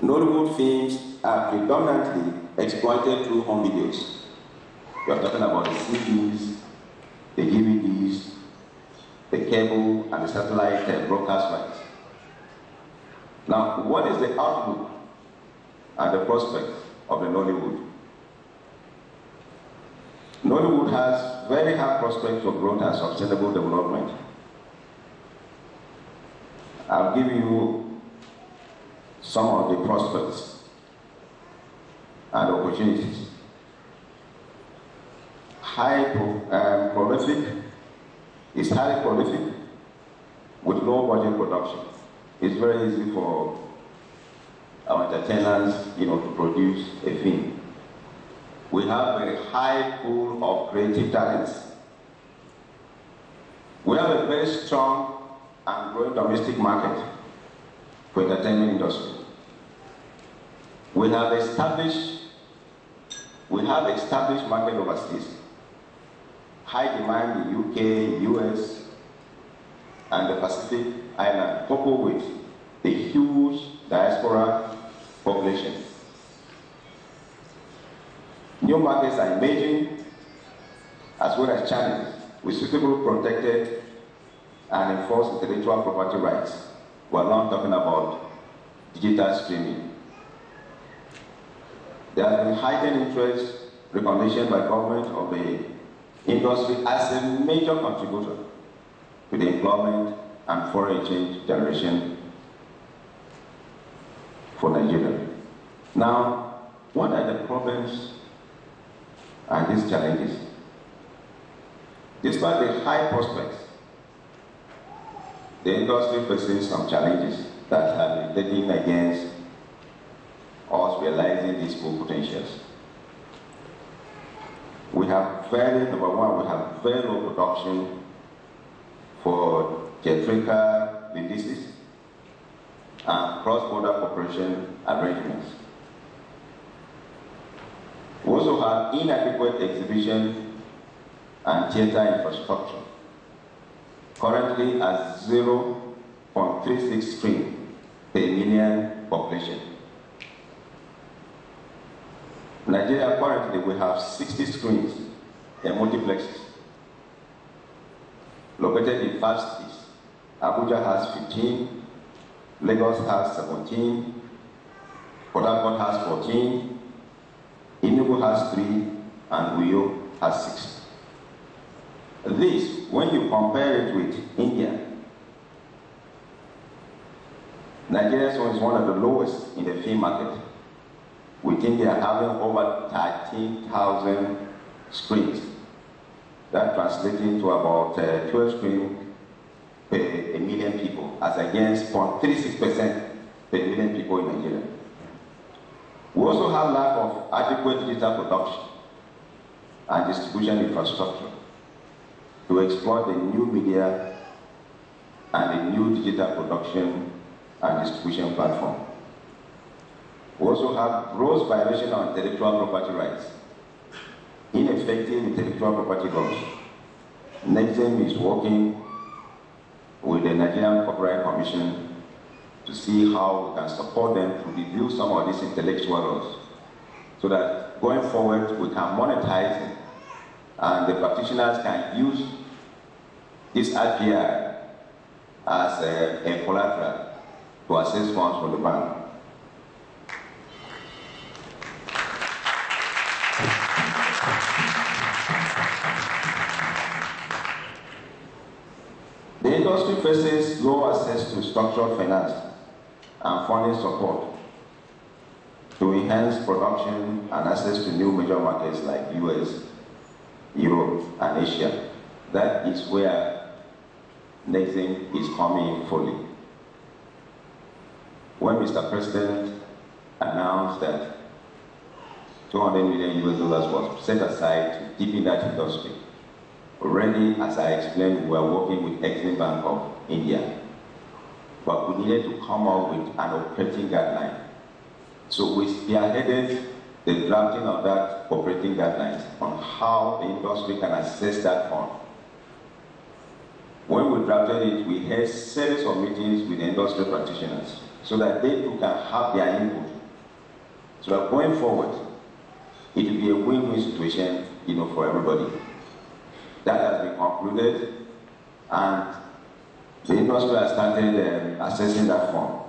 Nollywood films are predominantly exploited through home videos. We are talking about the CDs, the DVDs, the cable and the satellite broadcast rights. Now, what is the outlook and the prospect of the Nollywood? Nollywood has very high prospects for growth and sustainable development. I'll give you some of the prospects and opportunities. Highly prolific with low budget production. It's very easy for our entertainers, to produce a film. We have a high pool of creative talents. We have a very strong and growing domestic market for entertainment industry. We have established market overseas. High demand in UK, US, and the Pacific Island, coupled with the huge diaspora population. New markets are emerging, as well as challenges with suitably protected and enforced intellectual property rights. We're not talking about digital streaming. There has been heightened interest, recognition by government of the industry as a major contributor to the employment and foreign exchange generation for Nigeria. Now, what are the problems and these challenges? Despite the high prospects, the industry faces some challenges that have been taken against us realizing these full potentials. We have number one, we have very low production for theatrical releases and cross-border cooperation arrangements. We also have inadequate exhibition and theater infrastructure, currently at 0.36 screens per million population. Nigeria currently we have 60 screens in multiplexes located in 5 cities. Abuja has 15, Lagos has 17, Port Harcourt has 14, Enugu has 3, and Uyo has 6. This, when you compare it with India, Nigeria's one is one of the lowest in the film market, with India having over 13,000 screens. That translating to about 12 screens per a million people, as against 0.36% per million people in Nigeria. We also have lack of adequate digital production and distribution infrastructure to exploit the new media and the new digital production and distribution platform. We also have gross violation of intellectual property rights, ineffective intellectual property laws. NEXIM is working with the Nigerian Copyright Commission to see how we can support them to review some of these intellectual laws, so that going forward we can monetize it and the practitioners can use this IPR as a collateral to access funds from the bank. The industry faces low access to structured finance and funding support to enhance production and access to new major markets like US, Europe, and Asia. That is where NEXIM is coming in fully. When Mr. President announced that $200 million was set aside to deepen that industry, already, as I explained, we are working with Exim Bank of India, but we needed to come up with an operating guideline. So we spearheaded the drafting of that operating guidelines on how the industry can access that fund. When we drafted it, we had series of meetings with industry practitioners so that they too can have their input. So that going forward, it will be a win-win situation, for everybody. That has been concluded, and the industry has started assessing that form.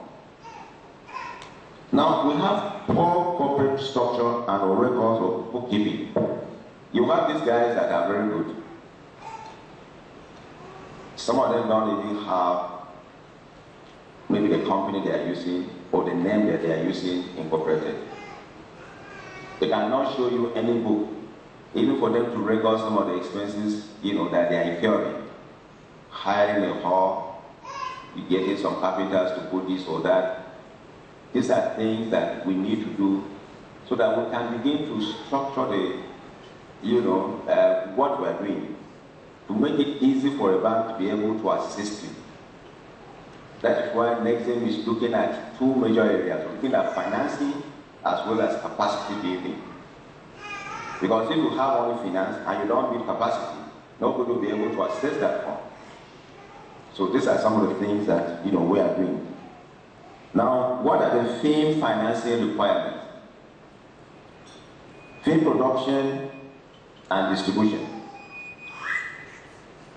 Now, we have poor corporate structure and records of bookkeeping. You have these guys that are very good. Some of them don't even have maybe the company they are using or the name that they are using incorporated. They cannot show you any book, even for them to record some of the expenses, that they are incurring. Hiring a hall, getting some carpenters to put this or that. These are things that we need to do so that we can begin to structure the, what we are doing, to make it easy for a bank to be able to assist you. That is why Nexim is looking at two major areas. We're looking at financing as well as capacity building. Because if you have only finance and you don't build capacity, nobody will be able to access that fund. So these are some of the things that we are doing. Now, what are the film financing requirements? Film production and distribution.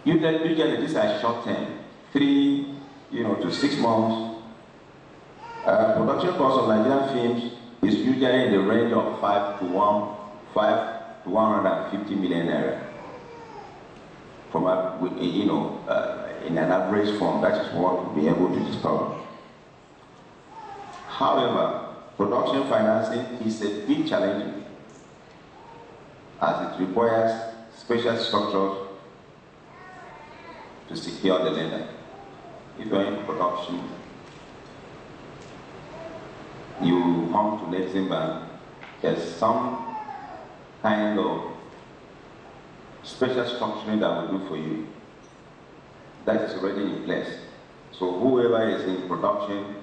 Usually these are short term, 3 to 6 months. Production cost of Nigerian films is usually in the range of 5 to 150 million naira. From in an average form, that is what we'll be able to discover. However, production financing is a bit challenging as it requires special structures to secure the lender. If you're in production, you come to Nexim Bank, there's some kind of special structuring that we do for you that is already in place. So whoever is in production,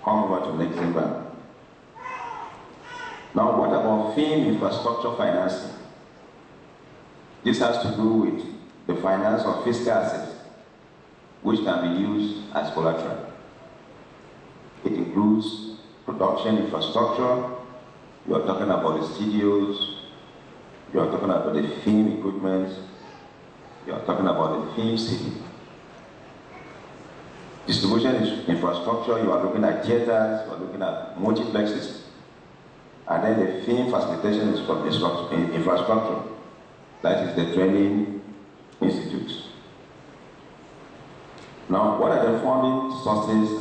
come over to Nexim Bank. Now, what about film infrastructure financing? This has to do with the finance of fiscal assets, which can be used as collateral. It includes production infrastructure. You are talking about the studios. You are talking about the film equipment. You are talking about the film city. Distribution infrastructure, you are looking at theaters, you are looking at multiplexes. And then the film facilitation infrastructure, that is the training institutes. Now, what are the funding sources